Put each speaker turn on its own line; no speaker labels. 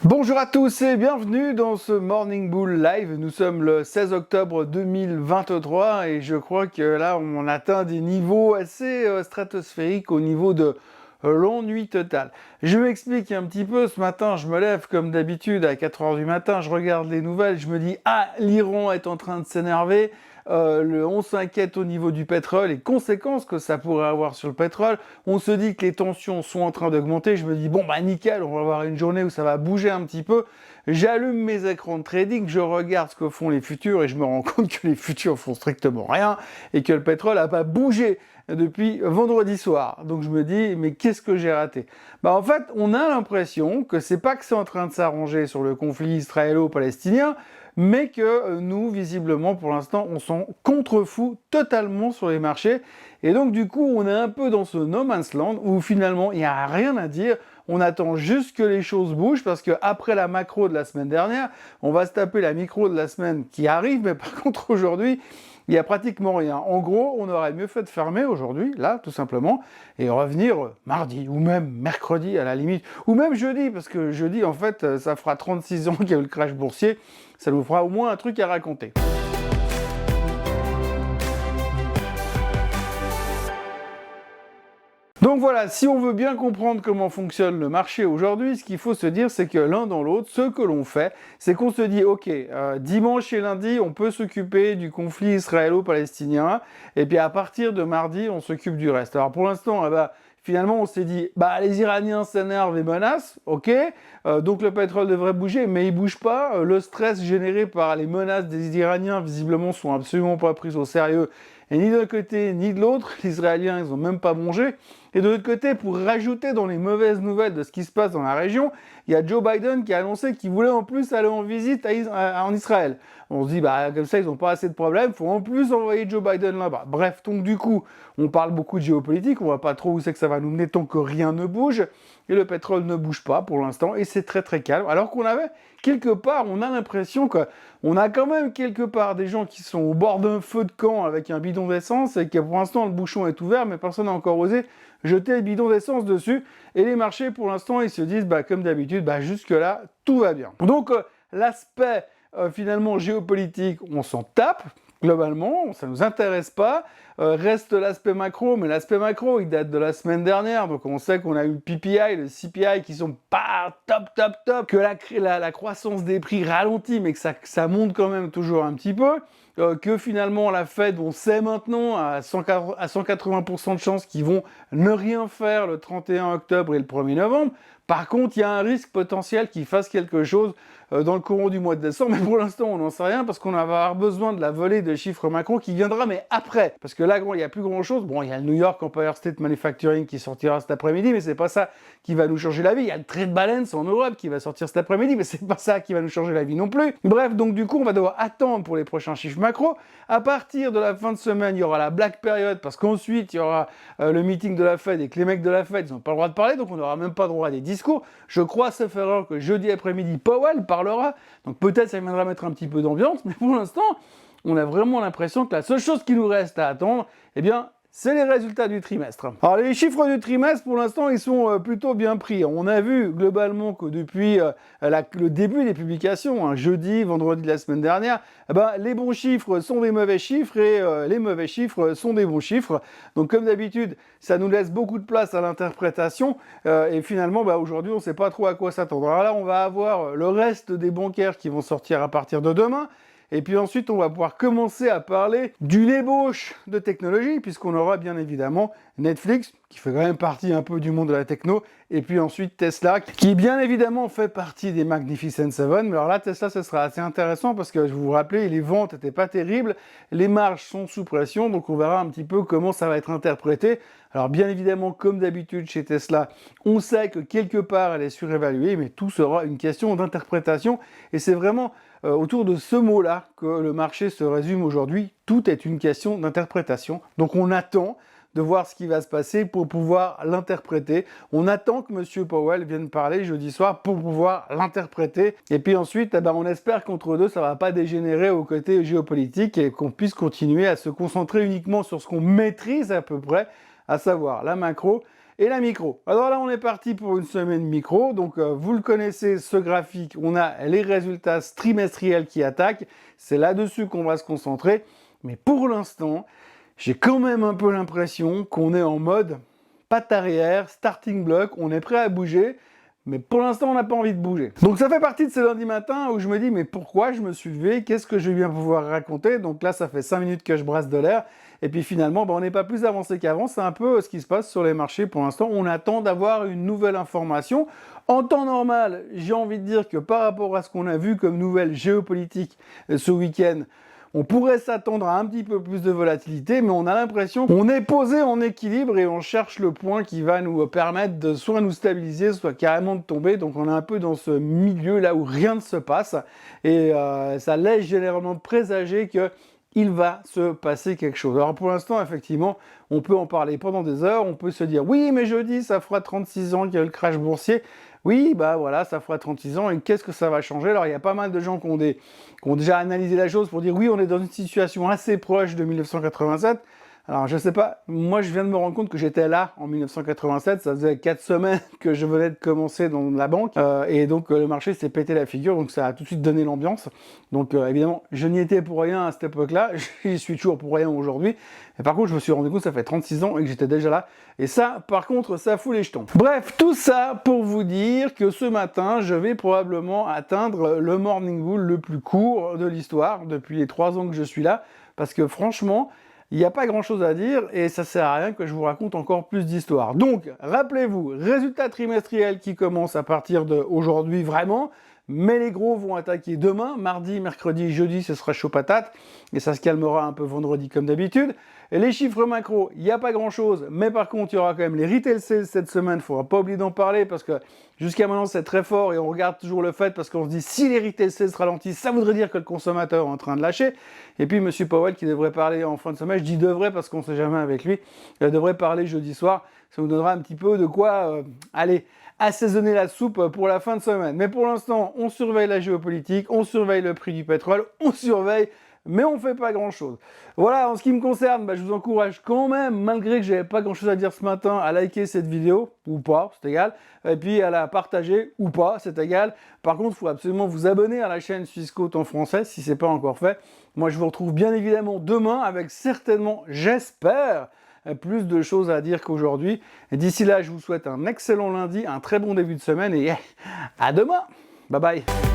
Bonjour à tous et bienvenue dans ce Morning Bull Live. Nous sommes le 16 octobre 2023 et je crois que là on atteint des niveaux assez stratosphériques au niveau de l'ennui total. Je m'explique un petit peu. Ce matin, je me lève comme d'habitude à 4 heures du matin, je regarde les nouvelles, je me dis ah, l'Iran est en train de s'énerver. On s'inquiète au niveau du pétrole et conséquences que ça pourrait avoir sur le pétrole. On se dit que les tensions sont en train d'augmenter. Je me dis bon bah nickel, on va avoir une journée où ça va bouger un petit peu. J'allume mes écrans de trading, je regarde ce que font les futurs et je me rends compte que les futurs font strictement rien et que le pétrole n'a pas bougé depuis vendredi soir. Donc je me dis mais qu'est-ce que j'ai raté? Bah en fait, on a l'impression que c'est pas que c'est en train de s'arranger sur le conflit israélo-palestinien, mais que nous, visiblement, pour l'instant, on s'en contrefout totalement sur les marchés. Et donc, du coup, on est un peu dans ce no man's land où finalement, il n'y a rien à dire. On attend juste que les choses bougent parce qu'après la macro de la semaine dernière, on va se taper la micro de la semaine qui arrive. Mais par contre, aujourd'hui, il n'y a pratiquement rien. En gros, on aurait mieux fait de fermer aujourd'hui, là, tout simplement, et revenir mardi, ou même mercredi à la limite, ou même jeudi, parce que jeudi, en fait, ça fera 36 ans qu'il y a eu le crash boursier, ça nous fera au moins un truc à raconter. Donc voilà, si on veut bien comprendre comment fonctionne le marché aujourd'hui, ce qu'il faut se dire, c'est que l'un dans l'autre, ce que l'on fait, c'est qu'on se dit, ok, dimanche et lundi, on peut s'occuper du conflit israélo-palestinien, et puis à partir de mardi, on s'occupe du reste. Alors pour l'instant, finalement, on s'est dit, bah les Iraniens s'énervent et menacent, ok, donc le pétrole devrait bouger, mais il bouge pas. Le stress généré par les menaces des Iraniens, visiblement, sont absolument pas pris au sérieux. Et ni d'un côté ni de l'autre, les Israéliens, ils ont même pas mangé. Et de l'autre côté, pour rajouter dans les mauvaises nouvelles de ce qui se passe dans la région, il y a Joe Biden qui a annoncé qu'il voulait en plus aller en visite en Israël. On se dit, bah comme ça, ils n'ont pas assez de problèmes, il faut en plus envoyer Joe Biden là-bas. Bref, donc du coup, on parle beaucoup de géopolitique, on voit pas trop où c'est que ça va nous mener tant que rien ne bouge. Et le pétrole ne bouge pas pour l'instant, et c'est très très calme. Alors qu'on avait, quelque part, on a l'impression qu'on a quand même quelque part des gens qui sont au bord d'un feu de camp avec un bidon d'essence, et que pour l'instant le bouchon est ouvert, mais personne n'a encore osé jeter le bidon d'essence dessus. Et les marchés, pour l'instant, ils se disent, bah, comme d'habitude, bah, jusque-là, tout va bien. Donc, l'aspect, finalement, géopolitique, on s'en tape. Globalement, ça ne nous intéresse pas. Reste l'aspect macro, mais l'aspect macro, il date de la semaine dernière, donc on sait qu'on a eu le PPI, le CPI qui sont pas top, que la croissance des prix ralentit, mais que ça monte quand même toujours un petit peu, que finalement la Fed, on sait maintenant à 180% de chances qu'ils vont ne rien faire le 31 octobre et le 1er novembre. Par contre, il y a un risque potentiel qu'ils fassent quelque chose dans le courant du mois de décembre, mais pour l'instant, on n'en sait rien parce qu'on va avoir besoin de la volée de chiffres macro qui viendra, mais après. Parce que là, il n'y a plus grand-chose. Bon, il y a le New York Empire State Manufacturing qui sortira cet après-midi, mais c'est pas ça qui va nous changer la vie. Il y a le trade balance en Europe qui va sortir cet après-midi, mais c'est pas ça qui va nous changer la vie non plus. Bref, donc du coup, on va devoir attendre pour les prochains chiffres macro. À partir de la fin de semaine, il y aura la black period parce qu'ensuite, il y aura le meeting de la Fed et que les mecs de la Fed, ils n'ont pas le droit de parler, donc on n'aura même pas droit à des discours. Je crois, sauf erreur, que jeudi après-midi, Powell parlera. Donc peut-être ça viendra mettre un petit peu d'ambiance, mais pour l'instant, on a vraiment l'impression que la seule chose qui nous reste à attendre, eh bien, c'est les résultats du trimestre. Alors les chiffres du trimestre, pour l'instant, ils sont plutôt bien pris. On a vu globalement que depuis le début des publications, jeudi, vendredi de la semaine dernière, les bons chiffres sont des mauvais chiffres et les mauvais chiffres sont des bons chiffres. Donc comme d'habitude, ça nous laisse beaucoup de place à l'interprétation et finalement, aujourd'hui, on ne sait pas trop à quoi s'attendre. Alors là, on va avoir le reste des bancaires qui vont sortir à partir de demain. Et puis ensuite, on va pouvoir commencer à parler d'une ébauche de technologie, puisqu'on aura bien évidemment Netflix, qui fait quand même partie un peu du monde de la techno, et puis ensuite Tesla, qui bien évidemment fait partie des Magnificent Seven. Mais alors là, Tesla, ce sera assez intéressant, parce que je vous rappelle, les ventes n'étaient pas terribles, les marges sont sous pression, donc on verra un petit peu comment ça va être interprété. Alors bien évidemment, comme d'habitude chez Tesla, on sait que quelque part elle est surévaluée, mais tout sera une question d'interprétation, et c'est vraiment autour de ce mot-là que le marché se résume aujourd'hui. Tout est une question d'interprétation. Donc on attend de voir ce qui va se passer pour pouvoir l'interpréter. On attend que M. Powell vienne parler jeudi soir pour pouvoir l'interpréter. Et puis ensuite, on espère qu'entre deux, ça ne va pas dégénérer au côté géopolitique et qu'on puisse continuer à se concentrer uniquement sur ce qu'on maîtrise à peu près, à savoir la macro et la micro. Alors là, on est parti pour une semaine micro. Donc, vous le connaissez, ce graphique. On a les résultats trimestriels qui attaquent. C'est là-dessus qu'on va se concentrer. Mais pour l'instant, j'ai quand même un peu l'impression qu'on est en mode patte arrière, starting block. On est prêt à bouger. Mais pour l'instant, on n'a pas envie de bouger. Donc ça fait partie de ce lundi matin où je me dis, mais pourquoi je me suis levé? Qu'est-ce que je vais bien pouvoir raconter? Donc là, ça fait 5 minutes que je brasse de l'air. Et puis finalement, on n'est pas plus avancé qu'avant. C'est un peu ce qui se passe sur les marchés pour l'instant. On attend d'avoir une nouvelle information. En temps normal, j'ai envie de dire que par rapport à ce qu'on a vu comme nouvelle géopolitique ce week-end, on pourrait s'attendre à un petit peu plus de volatilité, mais on a l'impression qu'on est posé en équilibre et on cherche le point qui va nous permettre de soit nous stabiliser, soit carrément de tomber. Donc on est un peu dans ce milieu là où rien ne se passe et ça laisse généralement présager que il va se passer quelque chose. Alors pour l'instant, effectivement, on peut en parler pendant des heures, on peut se dire « Oui, mais jeudi, ça fera 36 ans qu'il y a eu le crash boursier ». Oui, bah voilà, ça fera 36 ans, et qu'est-ce que ça va changer? Alors il y a pas mal de gens qui ont déjà analysé la chose pour dire « Oui, on est dans une situation assez proche de 1987 ». Alors, je sais pas, moi je viens de me rendre compte que j'étais là en 1987, ça faisait 4 semaines que je venais de commencer dans la banque, et donc le marché s'est pété la figure, donc ça a tout de suite donné l'ambiance. Donc évidemment, je n'y étais pour rien à cette époque-là, j'y suis toujours pour rien aujourd'hui, mais par contre je me suis rendu compte que ça fait 36 ans et que j'étais déjà là, et ça, par contre, ça fout les jetons. Bref, tout ça pour vous dire que ce matin, je vais probablement atteindre le morning bull le plus court de l'histoire, depuis les 3 ans que je suis là, parce que franchement, il n'y a pas grand chose à dire et ça sert à rien que je vous raconte encore plus d'histoires. Donc, rappelez-vous, résultats trimestriels qui commencent à partir d'aujourd'hui vraiment, mais les gros vont attaquer demain, mardi, mercredi, jeudi, ce sera chaud patate, et ça se calmera un peu vendredi comme d'habitude. Et les chiffres macro, il n'y a pas grand-chose, mais par contre, il y aura quand même les retail sales cette semaine, il ne faudra pas oublier d'en parler, parce que jusqu'à maintenant, c'est très fort, et on regarde toujours le fait, parce qu'on se dit, si les retail sales ralentissent, ça voudrait dire que le consommateur est en train de lâcher. Et puis, M. Powell, qui devrait parler en fin de semaine, je dis devrait, parce qu'on ne sait jamais avec lui, il devrait parler jeudi soir, ça vous donnera un petit peu de quoi aller assaisonner la soupe pour la fin de semaine. Mais pour l'instant, on surveille la géopolitique, on surveille le prix du pétrole, on surveille, mais on ne fait pas grand-chose. Voilà, en ce qui me concerne, je vous encourage quand même, malgré que j'avais pas grand-chose à dire ce matin, à liker cette vidéo, ou pas, c'est égal, et puis à la partager, ou pas, c'est égal. Par contre, il faut absolument vous abonner à la chaîne Swissquote en français, si ce n'est pas encore fait. Moi, je vous retrouve bien évidemment demain, avec certainement, j'espère, plus de choses à dire qu'aujourd'hui. D'ici là, je vous souhaite un excellent lundi, un très bon début de semaine et à demain. Bye bye.